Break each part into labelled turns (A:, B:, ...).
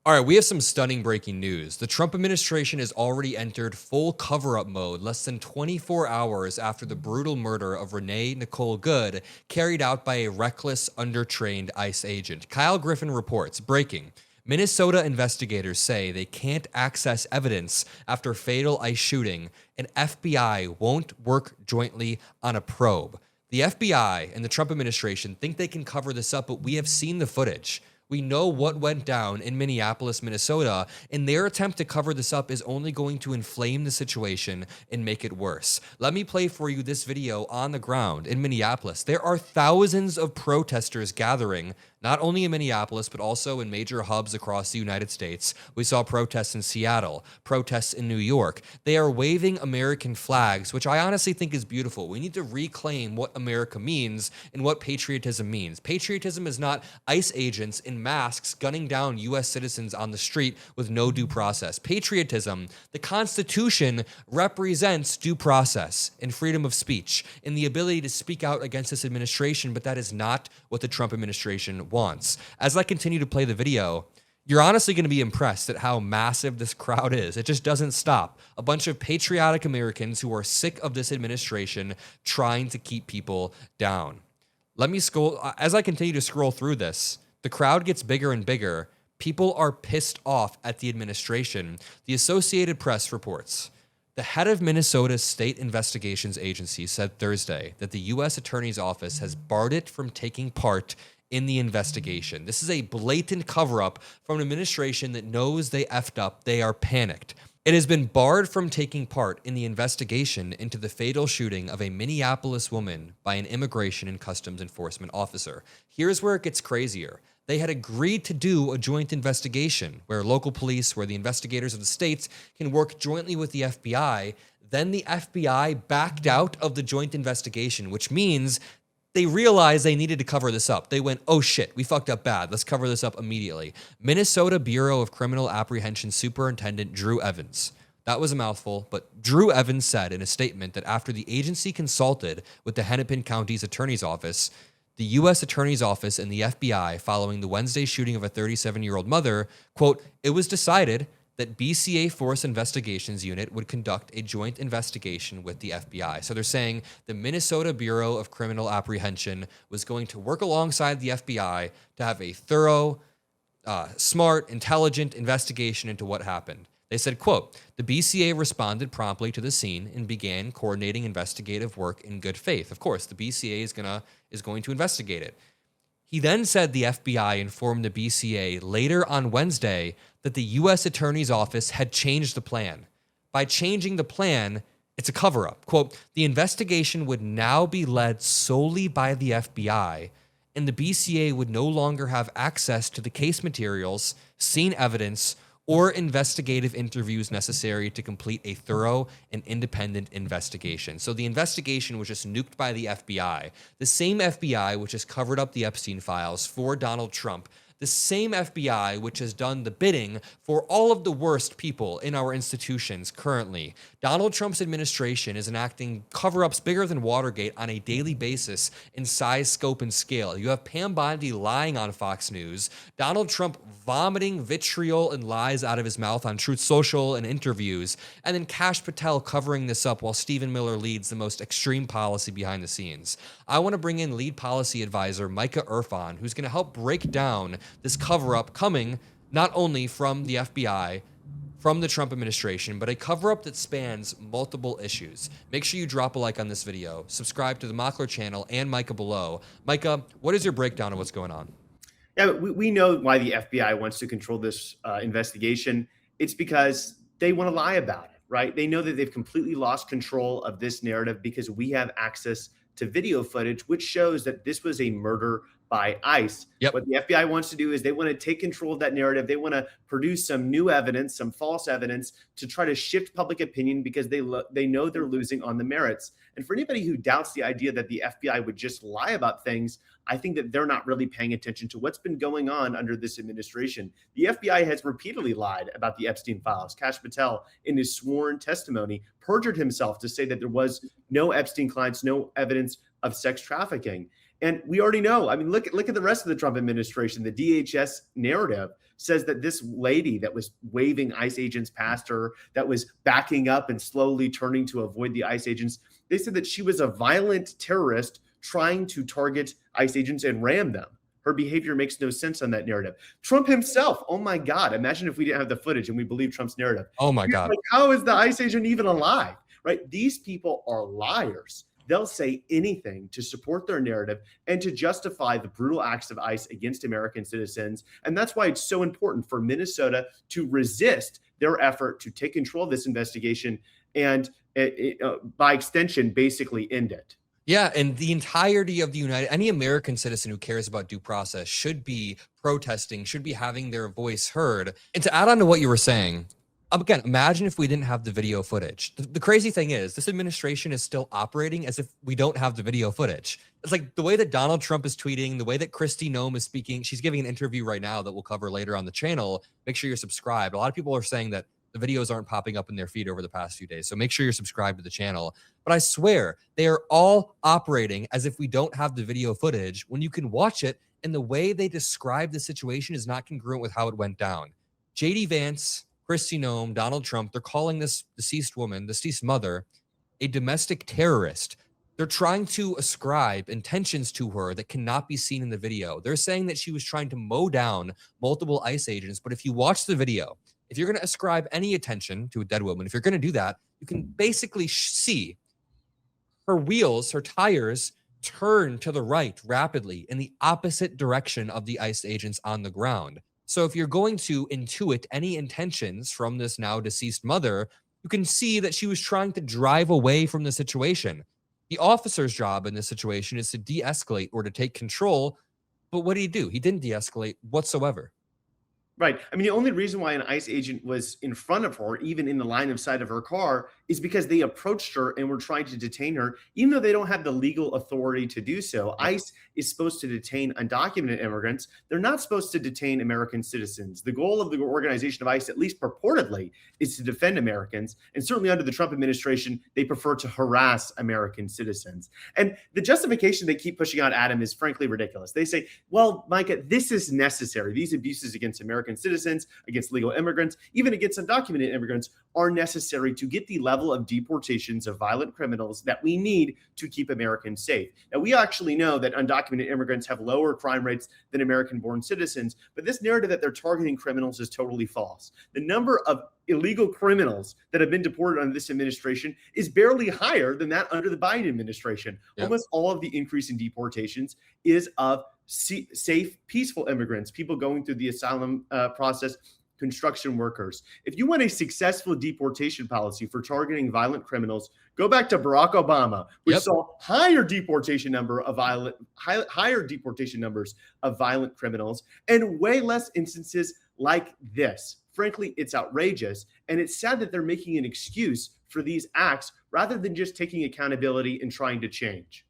A: All right, we have some stunning breaking news. The Trump administration has already entered full cover-up mode less than 24 hours after the brutal murder of Renee Nicole Good, carried out by a reckless, undertrained ICE agent. Kyle Griffin reports, breaking. Minnesota investigators say they can't access evidence after fatal ICE shooting, and FBI won't work jointly on a probe. The FBI and the Trump administration think they can cover this up, but we have seen the footage. We know what went down in Minneapolis, Minnesota, and their attempt to cover this up is only going to inflame the situation and make it worse. Let me play for you this video on the ground in Minneapolis. There are thousands of protesters gathering, not only in Minneapolis, but also in major hubs across the United States. We saw protests in Seattle, protests in New York. They are waving American flags, which I honestly think is beautiful. We need to reclaim what America means and what patriotism means. Patriotism is not ICE agents in masks gunning down U.S. citizens on the street with no due process. Patriotism, the Constitution, represents due process and freedom of speech and the ability to speak out against this administration, but that is not what the Trump administration wants. As I continue to play the video, you're honestly going to be impressed at how massive this crowd is. It just doesn't stop. A bunch of patriotic Americans who are sick of this administration trying to keep people down. Let me scroll. As I continue to scroll through this, the crowd gets bigger and bigger. People are pissed off at the administration. The Associated Press reports, the head of Minnesota's State Investigations Agency said Thursday that the U.S. Attorney's Office has barred it from taking part in the investigation. This is a blatant cover-up from an administration that knows they effed up. They are panicked. It has been barred from taking part in the investigation into the fatal shooting of a Minneapolis woman by an immigration and customs enforcement officer. Here's where it gets crazier. They had agreed to do a joint investigation where local police, where the investigators of the states can work jointly with the FBI. Then the FBI backed out of the joint investigation, which means they realized they needed to cover this up. They went, oh shit, we fucked up bad. Let's cover this up immediately. Minnesota Bureau of Criminal Apprehension Superintendent Drew Evans. That was a mouthful, but Drew Evans said in a statement that after the agency consulted with the Hennepin County's Attorney's Office, the U.S. Attorney's Office and the FBI following the Wednesday shooting of a 37-year-old mother, quote, it was decided that BCA Force Investigations Unit would conduct a joint investigation with the FBI. So they're saying the Minnesota Bureau of Criminal Apprehension was going to work alongside the FBI to have a thorough, smart, intelligent investigation into what happened. They said, quote, the BCA responded promptly to the scene and began coordinating investigative work in good faith. Of course, the BCA is going to investigate it. He then said the FBI informed the BCA later on Wednesday that the U.S. Attorney's Office had changed the plan. By changing the plan, it's a cover-up. Quote, the investigation would now be led solely by the FBI, and the BCA would no longer have access to the case materials, scene evidence, or investigative interviews necessary to complete a thorough and independent investigation. So the investigation was just nuked by the FBI, the same FBI which has covered up the Epstein files for Donald Trump, the same FBI which has done the bidding for all of the worst people in our institutions currently. Donald Trump's administration is enacting cover-ups bigger than Watergate on a daily basis in size, scope, and scale. You have Pam Bondi lying on Fox News, Donald Trump vomiting vitriol and lies out of his mouth on Truth Social and interviews, and then Kash Patel covering this up while Stephen Miller leads the most extreme policy behind the scenes. I want to bring in lead policy advisor Micah Irfan, who's going to help break down this cover-up coming not only from the FBI, from the Trump administration, but a cover-up that spans multiple issues. Make sure you drop a like on this video, subscribe to the Mockler channel and Micah below. Micah, what is your breakdown of what's going on?
B: Yeah, we know why the FBI wants to control this investigation. It's because they want to lie about it, right? They know that they've completely lost control of this narrative because we have access to video footage, which shows that this was a murder by ICE.
A: Yep.
B: What the FBI wants to do is they want to take control of that narrative. They want to produce some new evidence, some false evidence to try to shift public opinion because they know they're losing on the merits. And for anybody who doubts the idea that the FBI would just lie about things, I think that they're not really paying attention to what's been going on under this administration. The FBI has repeatedly lied about the Epstein files. Kash Patel, in his sworn testimony, perjured himself to say that there was no Epstein clients, no evidence of sex trafficking. And we already know. I mean, look at the rest of the Trump administration. The DHS narrative says that this lady that was waving ICE agents past her, that was backing up and slowly turning to avoid the ICE agents, they said that she was a violent terrorist trying to target ICE agents and ram them. Her behavior makes no sense on that narrative. Trump himself, oh my God, imagine if we didn't have the footage and we believe Trump's narrative.
A: Oh my God.
B: Like, how is the ICE agent even alive? Right? These people are liars. They'll say anything to support their narrative and to justify the brutal acts of ICE against American citizens. And that's why it's so important for Minnesota to resist their effort to take control of this investigation and, by extension, basically end it.
A: Yeah, and the entirety of any American citizen who cares about due process should be protesting, should be having their voice heard. And to add on to what you were saying, again, imagine if we didn't have the video footage. The crazy thing is, this administration is still operating as if we don't have the video footage. It's like the way that Donald Trump is tweeting, the way that Kristi Noem is speaking. She's giving an interview right now that we'll cover later on the channel. Make sure you're subscribed. A lot of people are saying that the videos aren't popping up in their feed over the past few days. So make sure you're subscribed to the channel. But I swear, they are all operating as if we don't have the video footage when you can watch it, and the way they describe the situation is not congruent with how it went down. JD Vance, Kristi Noem, Donald Trump, they're calling this deceased woman, deceased mother, a domestic terrorist. They're trying to ascribe intentions to her that cannot be seen in the video. They're saying that she was trying to mow down multiple ICE agents. But if you watch the video, if you're going to ascribe any attention to a dead woman, if you're going to do that, you can basically see her wheels, her tires turn to the right rapidly in the opposite direction of the ICE agents on the ground. So if you're going to intuit any intentions from this now deceased mother, you can see that she was trying to drive away from the situation. The officer's job in this situation is to de-escalate or to take control. But what did he do? He didn't de-escalate whatsoever.
B: Right. I mean, the only reason why an ICE agent was in front of her, even in the line of sight of her car, is because they approached her and were trying to detain her, even though they don't have the legal authority to do so. ICE is supposed to detain undocumented immigrants. They're not supposed to detain American citizens. The goal of the organization of ICE, at least purportedly, is to defend Americans. And certainly under the Trump administration, they prefer to harass American citizens. And the justification they keep pushing out, Adam, is frankly ridiculous. They say, well, Micah, this is necessary. These abuses against American citizens, against legal immigrants, even against undocumented immigrants, are necessary to get the level of deportations of violent criminals that we need to keep Americans safe. Now, we actually know that undocumented immigrants have lower crime rates than American-born citizens, but this narrative that they're targeting criminals is totally false. The number of illegal criminals that have been deported under this administration is barely higher than that under the Biden administration. Yep. Almost all of the increase in deportations is of safe, peaceful immigrants, people going through the asylum process, construction workers. If you want a successful deportation policy for targeting violent criminals, go back to Barack Obama, which saw higher deportation numbers of violent criminals and way less instances like this. Frankly, it's outrageous, and it's sad that they're making an excuse for these acts rather than just taking accountability and trying to change.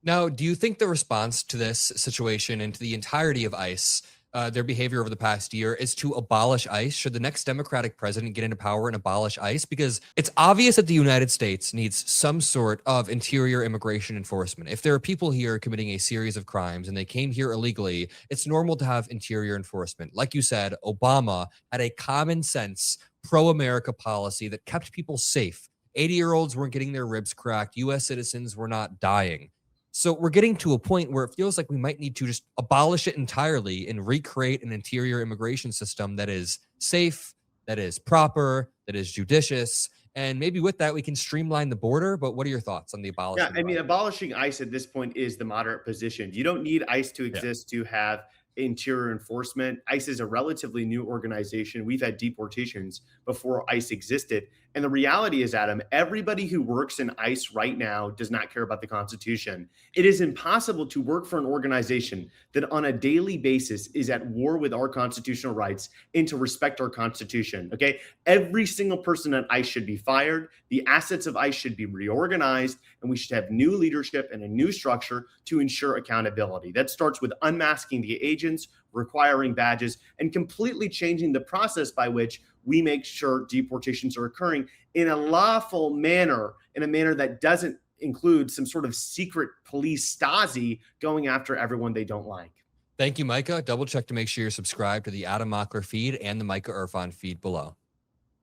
A: Now, do you think the response to this situation and to the entirety of ICE, their behavior over the past year, is to abolish ICE? Should the next Democratic president get into power and abolish ICE? Because it's obvious that the United States needs some sort of interior immigration enforcement. If there are people here committing a series of crimes and they came here illegally, it's normal to have interior enforcement. Like you said, Obama had a common sense, pro-America policy that kept people safe. 80-year-olds weren't getting their ribs cracked. U.S. citizens were not dying. So we're getting to a point where it feels like we might need to just abolish it entirely and recreate an interior immigration system that is safe, that is proper, that is judicious. And maybe with that, we can streamline the border. But what are your thoughts on the abolishment?
B: Yeah, I mean, abolishing ICE at this point is the moderate position. You don't need ICE to exist to have interior enforcement. ICE is a relatively new organization. We've had deportations before ICE existed. And the reality is, Adam, everybody who works in ICE right now does not care about the Constitution. It is impossible to work for an organization that on a daily basis is at war with our constitutional rights and to respect our Constitution. Okay. Every single person at ICE should be fired. The assets of ICE should be reorganized, and we should have new leadership and a new structure to ensure accountability. That starts with unmasking the agents, requiring badges, and completely changing the process by which we make sure deportations are occurring in a lawful manner, in a manner that doesn't include some sort of secret police Stasi going after everyone they don't like.
A: Thank you, Micah. Double check to make sure you're subscribed to the Adam Mockler feed and the Micah Irfan feed below.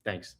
B: Thanks.